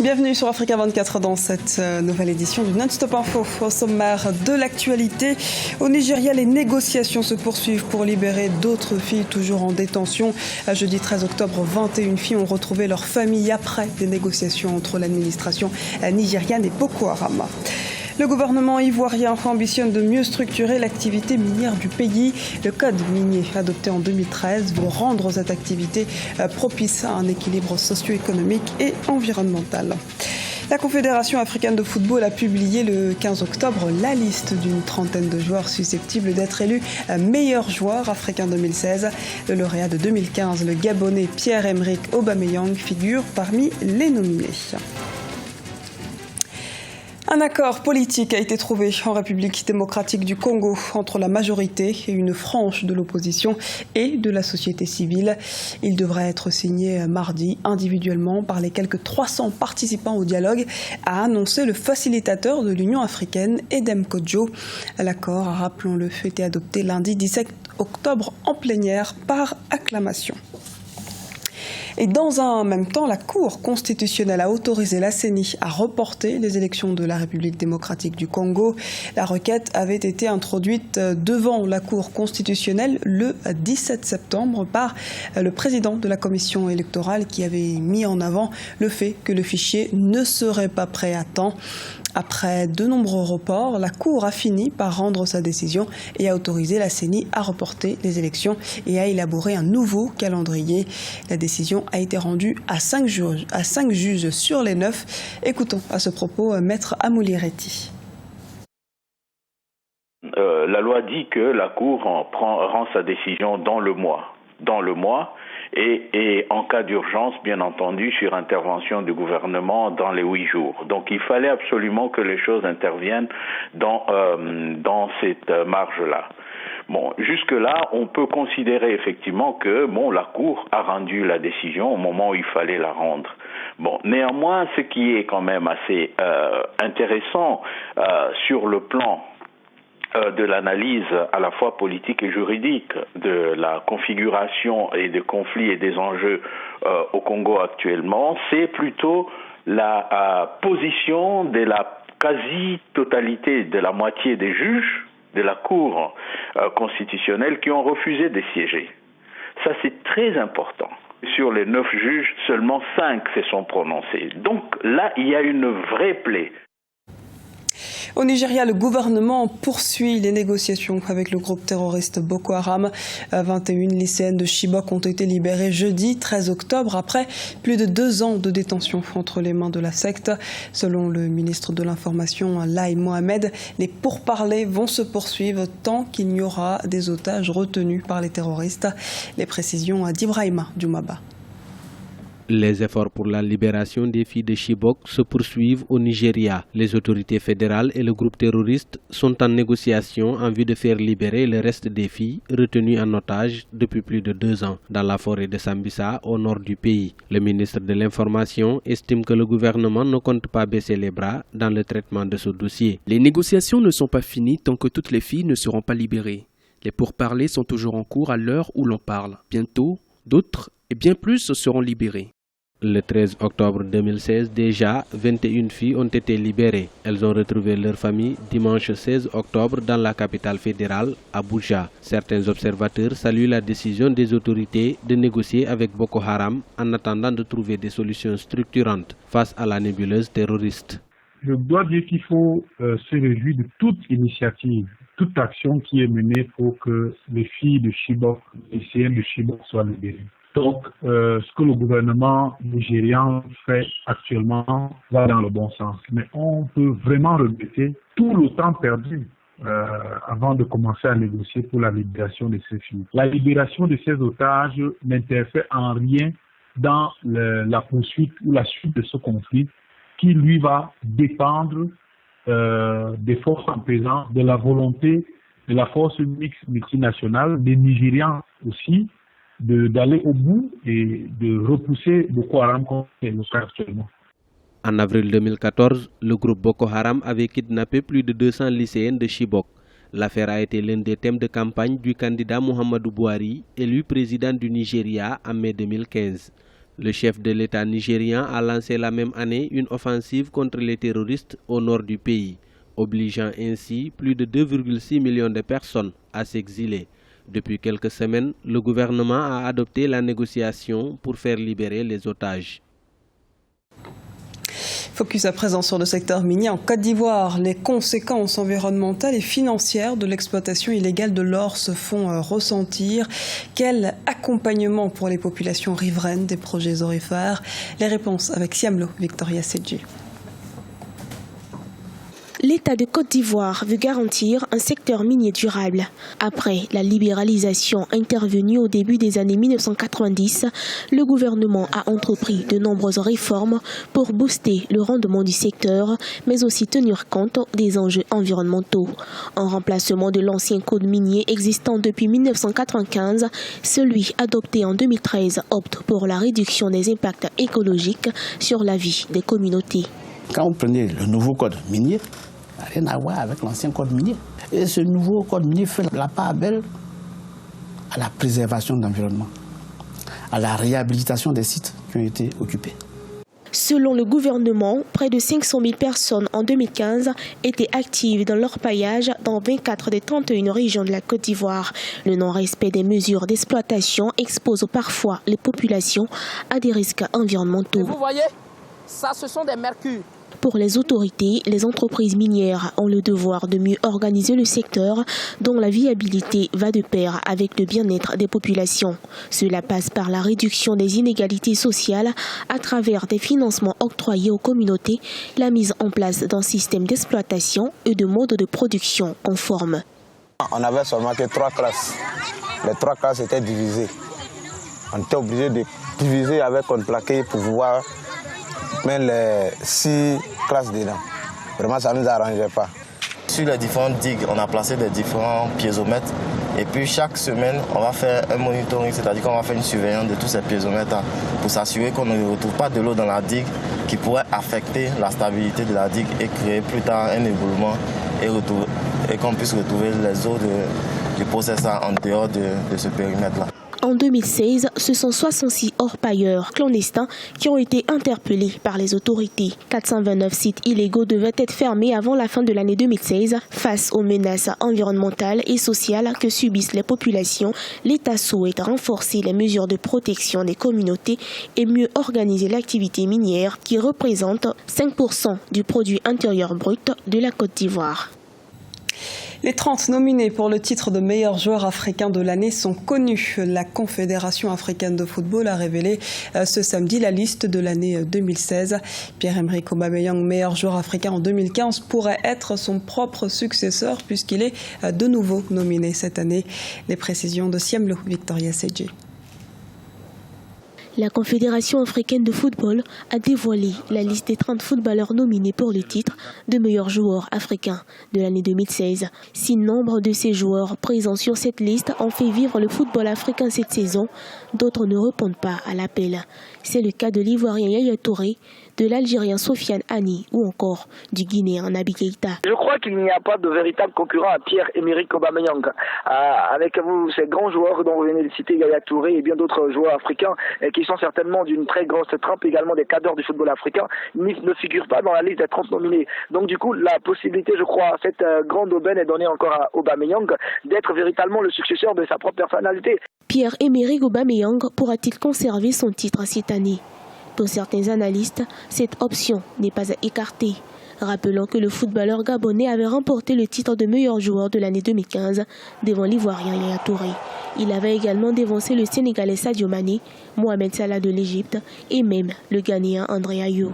Bienvenue sur Africa 24 dans cette nouvelle édition du Non-Stop Info. Au sommaire de l'actualité, au Nigeria, les négociations se poursuivent pour libérer d'autres filles toujours en détention. Jeudi 13 octobre, 21 filles ont retrouvé leur famille après des négociations entre l'administration nigériane et Boko Haram. Le gouvernement ivoirien ambitionne de mieux structurer l'activité minière du pays. Le code minier adopté en 2013 veut rendre cette activité propice à un équilibre socio-économique et environnemental. La Confédération africaine de football a publié le 15 octobre la liste d'une trentaine de joueurs susceptibles d'être élus meilleurs joueurs africains 2016. Le lauréat de 2015, le Gabonais Pierre-Emerick Aubameyang, figure parmi les nominés. Un accord politique a été trouvé en République démocratique du Congo entre la majorité et une frange de l'opposition et de la société civile. Il devrait être signé mardi individuellement par les quelques 300 participants au dialogue, a annoncé le facilitateur de l'Union africaine, Edem Kodjo. L'accord, rappelons-le, a été adopté lundi 17 octobre en plénière par acclamation. Et dans un même temps, la Cour constitutionnelle a autorisé la CENI à reporter les élections de la République démocratique du Congo. La requête avait été introduite devant la Cour constitutionnelle le 17 septembre par le président de la commission électorale qui avait mis en avant le fait que le fichier ne serait pas prêt à temps. Après de nombreux reports, la Cour a fini par rendre sa décision et a autorisé la CENI à reporter les élections et à élaborer un nouveau calendrier. La décision a été rendue à 5 juges sur les 9. Écoutons à ce propos Maître Amouli-Reti. La loi dit que la Cour rend sa décision dans le mois. Et en cas d'urgence, bien entendu, sur intervention du gouvernement dans les 8 jours. Donc il fallait absolument que les choses interviennent dans cette marge-là. Bon, jusque-là, on peut considérer effectivement que la Cour a rendu la décision au moment où il fallait la rendre. Bon, néanmoins, ce qui est quand même assez intéressant sur le plan de l'analyse à la fois politique et juridique de la configuration et des conflits et des enjeux au Congo actuellement, c'est plutôt la position de la quasi-totalité de la moitié des juges de la Cour constitutionnelle qui ont refusé de siéger. Ça, c'est très important. Sur les 9 juges, seulement 5 se sont prononcés. Donc là, il y a une vraie plaie. Au Nigeria, le gouvernement poursuit les négociations avec le groupe terroriste Boko Haram. 21 lycéennes de Chibok ont été libérées jeudi 13 octobre après plus de 2 ans de détention entre les mains de la secte. Selon le ministre de l'Information, Lai Mohamed, les pourparlers vont se poursuivre tant qu'il n'y aura des otages retenus par les terroristes. Les précisions d'Ibrahima Djoumaba. Les efforts pour la libération des filles de Chibok se poursuivent au Nigeria. Les autorités fédérales et le groupe terroriste sont en négociation en vue de faire libérer le reste des filles retenues en otage depuis plus de 2 ans dans la forêt de Sambisa au nord du pays. Le ministre de l'Information estime que le gouvernement ne compte pas baisser les bras dans le traitement de ce dossier. Les négociations ne sont pas finies tant que toutes les filles ne seront pas libérées. Les pourparlers sont toujours en cours à l'heure où l'on parle. Bientôt, d'autres et bien plus seront libérées. Le 13 octobre 2016, déjà, 21 filles ont été libérées. Elles ont retrouvé leur famille dimanche 16 octobre dans la capitale fédérale, Abuja. Certains observateurs saluent la décision des autorités de négocier avec Boko Haram en attendant de trouver des solutions structurantes face à la nébuleuse terroriste. Je dois dire qu'il faut se réjouir de toute initiative, toute action qui est menée pour que les filles de Chibok, les lycéennes de Chibok soient libérées. Donc, ce que le gouvernement nigérian fait actuellement va dans le bon sens. Mais on peut vraiment regretter tout le temps perdu avant de commencer à négocier pour la libération de ces filles. La libération de ces otages n'interfère en rien dans la poursuite ou la suite de ce conflit qui, lui, va dépendre des forces en présence, de la volonté de la force mixte multinationale, des Nigérians aussi, d'aller au bout et de repousser Boko Haram comme c'est le cas actuellement. En avril 2014, le groupe Boko Haram avait kidnappé plus de 200 lycéennes de Chibok. L'affaire a été l'un des thèmes de campagne du candidat Muhammadu Buhari, élu président du Nigeria en mai 2015. Le chef de l'État nigérian a lancé la même année une offensive contre les terroristes au nord du pays, obligeant ainsi plus de 2,6 millions de personnes à s'exiler. Depuis quelques semaines, le gouvernement a adopté la négociation pour faire libérer les otages. Focus à présent sur le secteur minier en Côte d'Ivoire. Les conséquences environnementales et financières de l'exploitation illégale de l'or se font ressentir. Quel accompagnement pour les populations riveraines des projets aurifères? Les réponses avec Siamlo, Victoria Sedji. L'État de Côte d'Ivoire veut garantir un secteur minier durable. Après la libéralisation intervenue au début des années 1990, le gouvernement a entrepris de nombreuses réformes pour booster le rendement du secteur, mais aussi tenir compte des enjeux environnementaux. En remplacement de l'ancien code minier existant depuis 1995, celui adopté en 2013 opte pour la réduction des impacts écologiques sur la vie des communautés. Quand vous prenez le nouveau code minier, ça n'a rien à voir avec l'ancien code minier. Et ce nouveau code minier fait la part belle à la préservation de l'environnement, à la réhabilitation des sites qui ont été occupés. Selon le gouvernement, près de 500 000 personnes en 2015 étaient actives dans l'orpaillage dans 24 des 31 régions de la Côte d'Ivoire. Le non-respect des mesures d'exploitation expose parfois les populations à des risques environnementaux. Et vous voyez, ça ce sont des mercures. Pour les autorités, les entreprises minières ont le devoir de mieux organiser le secteur dont la viabilité va de pair avec le bien-être des populations. Cela passe par la réduction des inégalités sociales à travers des financements octroyés aux communautés, la mise en place d'un système d'exploitation et de modes de production conformes. On n'avait seulement que 3 classes. Les 3 classes étaient divisées. On était obligé de diviser avec un plaqué pour pouvoir mettre les 6 classes dedans. Vraiment, ça ne nous arrangeait pas. Sur les différentes digues, on a placé des différents piézomètres. Et puis chaque semaine, on va faire un monitoring, c'est-à-dire qu'on va faire une surveillance de tous ces piézomètres pour s'assurer qu'on ne retrouve pas de l'eau dans la digue qui pourrait affecter la stabilité de la digue et créer plus tard un éboulement et qu'on puisse retrouver les eaux du processeur en dehors de ce périmètre-là. En 2016, ce sont 66 orpailleurs clandestins qui ont été interpellés par les autorités. 429 sites illégaux devaient être fermés avant la fin de l'année 2016. Face aux menaces environnementales et sociales que subissent les populations, l'État souhaite renforcer les mesures de protection des communautés et mieux organiser l'activité minière qui représente 5% du produit intérieur brut de la Côte d'Ivoire. Les 30 nominés pour le titre de meilleur joueur africain de l'année sont connus. La Confédération africaine de football a révélé ce samedi la liste de l'année 2016. Pierre-Emerick Aubameyang, meilleur joueur africain en 2015, pourrait être son propre successeur puisqu'il est de nouveau nominé cette année. Les précisions de Siamlo, Victoria Sedji. La Confédération africaine de football a dévoilé la liste des 30 footballeurs nominés pour le titre de meilleur joueur africain de l'année 2016. Si nombre de ces joueurs présents sur cette liste ont fait vivre le football africain cette saison, d'autres ne répondent pas à l'appel. C'est le cas de l'Ivoirien Yaya Touré, de l'Algérien Sofiane Hani ou encore du Guinéen Naby Keïta. Je crois qu'il n'y a pas de véritable concurrent à Pierre-Emerick Aubameyang. Avec vous, ces grands joueurs dont vous venez de citer, Yaya Touré et bien d'autres joueurs africains qui sont certainement d'une très grosse trempe, également des cadres du football africain, ne figurent pas dans la liste des 30 nominés. Donc du coup, la possibilité, je crois, cette grande aubaine est donnée encore à Aubameyang d'être véritablement le successeur de sa propre personnalité. Pierre-Emerick Aubameyang pourra-t-il conserver son titre cette année ? Pour certains analystes, cette option n'est pas à écarter. Rappelons que le footballeur gabonais avait remporté le titre de meilleur joueur de l'année 2015 devant l'Ivoirien Yaya Touré. Il avait également dévancé le Sénégalais Sadio Mané, Mohamed Salah de l'Égypte et même le Ghanéen André Ayew.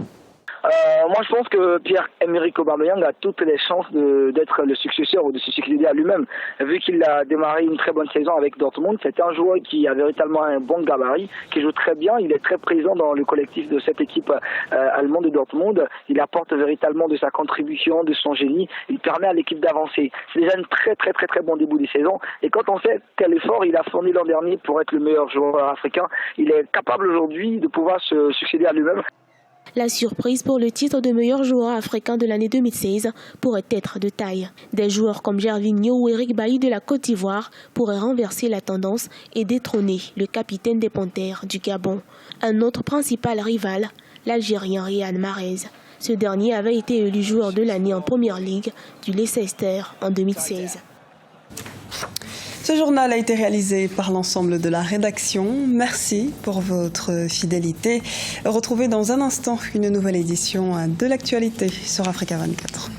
Moi, je pense que Pierre-Emerick Aubameyang a toutes les chances d'être le successeur ou de se succéder à lui-même. Vu qu'il a démarré une très bonne saison avec Dortmund, c'est un joueur qui a véritablement un bon gabarit, qui joue très bien. Il est très présent dans le collectif de cette équipe allemande de Dortmund. Il apporte véritablement de sa contribution, de son génie. Il permet à l'équipe d'avancer. C'est déjà un très bon début de saison. Et quand on sait quel effort il a fourni l'an dernier pour être le meilleur joueur africain, il est capable aujourd'hui de pouvoir se succéder à lui-même. La surprise pour le titre de meilleur joueur africain de l'année 2016 pourrait être de taille. Des joueurs comme Gervinho ou Eric Bailly de la Côte d'Ivoire pourraient renverser la tendance et détrôner le capitaine des Panthères du Gabon. Un autre principal rival, l'Algérien Riyad Mahrez. Ce dernier avait été élu joueur de l'année en Première Ligue du Leicester en 2016. Ce journal a été réalisé par l'ensemble de la rédaction. Merci pour votre fidélité. Retrouvez dans un instant une nouvelle édition de l'actualité sur Africa 24.